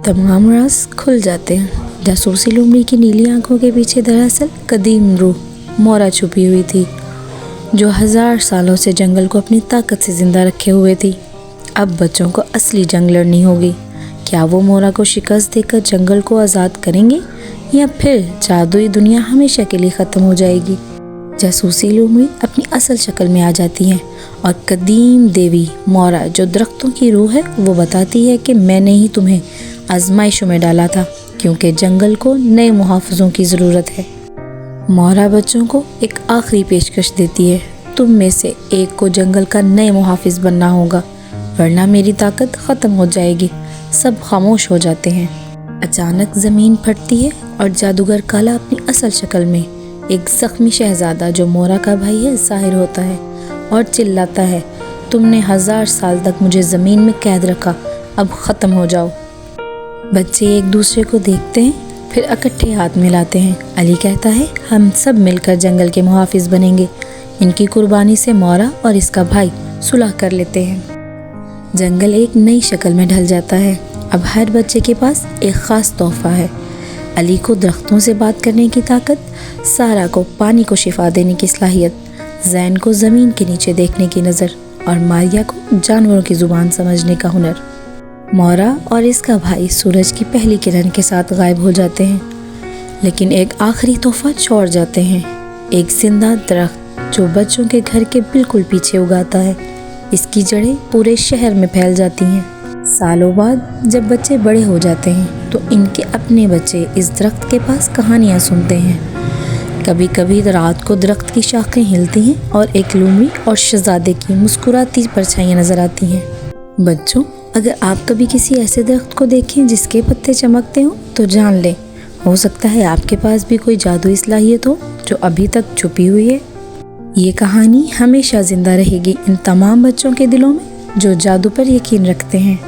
तमाम राज खुल जाते हैं। जासूसी लोमड़ी की नीली आंखों के पीछे दरअसल कदीम रूह मोरा छुपी हुई थी, जो 1000 सालों से जंगल को अपनी ताकत से ज़िंदा रखे हुए थी। अब बच्चों को असली जंग लड़नी होगी। क्या वो मोरा को शिकस्त देकर जंगल को आज़ाद करेंगे या फिर जादुई दुनिया हमेशा के लिए ख़त्म हो जाएगी? जासूसी लोमड़ी अपनी असल शक्ल में आ जाती हैं और कदीम देवी मोरा, जो दरख्तों की रूह है, वो बताती है कि मैंने ही तुम्हें आजमाइशों में डाला था, क्योंकि जंगल को नए मुहाफ़िज़ों की ज़रूरत है। मोरा बच्चों को एक आखिरी पेशकश देती है, तुम में से एक को जंगल का नए मुहाफ़िज़ बनना होगा, वरना मेरी ताकत ख़त्म हो जाएगी। सब खामोश हो जाते हैं। अचानक ज़मीन फटती है और जादूगर काला अपनी असल शक्ल में एक ज़ख्मी शहज़ादा, जो मोरा का भाई है, ज़ाहिर होता है और चिल्लाता है, तुमने 1000 साल तक मुझे ज़मीन में कैद रखा, अब ख़त्म हो जाओ। बच्चे एक दूसरे को देखते हैं, फिर इकट्ठे हाथ मिलाते हैं। अली कहता है, हम सब मिलकर जंगल के मुहाफ़िज़ बनेंगे। इनकी कुर्बानी से मोरा और इसका भाई सुलह कर लेते हैं। जंगल एक नई शक्ल में ढल जाता है। अब हर बच्चे के पास एक ख़ास तोहफ़ा है। अली को दरख्तों से बात करने की ताकत, सारा को पानी को शिफा देने की सलाहियत, ज़ैन को ज़मीन के नीचे देखने की नज़र और मारिया को जानवरों की ज़ुबान समझने का हुनर। मोरा और इसका भाई सूरज की पहली किरण के साथ गायब हो जाते हैं, लेकिन एक आखिरी तोहफ़ा छोड़ जाते हैं, एक जिंदा दरख्त जो बच्चों के घर के बिल्कुल पीछे उगाता है। इसकी जड़ें पूरे शहर में फैल जाती हैं। सालों बाद जब बच्चे बड़े हो जाते हैं तो इनके अपने बच्चे इस दरख्त के पास कहानियाँ सुनते हैं। कभी कभी रात को दरख्त की शाखें हिलती हैं और एक लोमड़ी और शहजादे की मुस्कुराती परछाइयाँ नजर आती हैं। बच्चों, अगर आप कभी किसी ऐसे दरख्त को देखें जिसके पत्ते चमकते हों तो जान लें, हो सकता है आपके पास भी कोई जादुई सलाहियत हो जो अभी तक छुपी हुई है। ये कहानी हमेशा जिंदा रहेगी इन तमाम बच्चों के दिलों में जो जादू पर यकीन रखते हैं।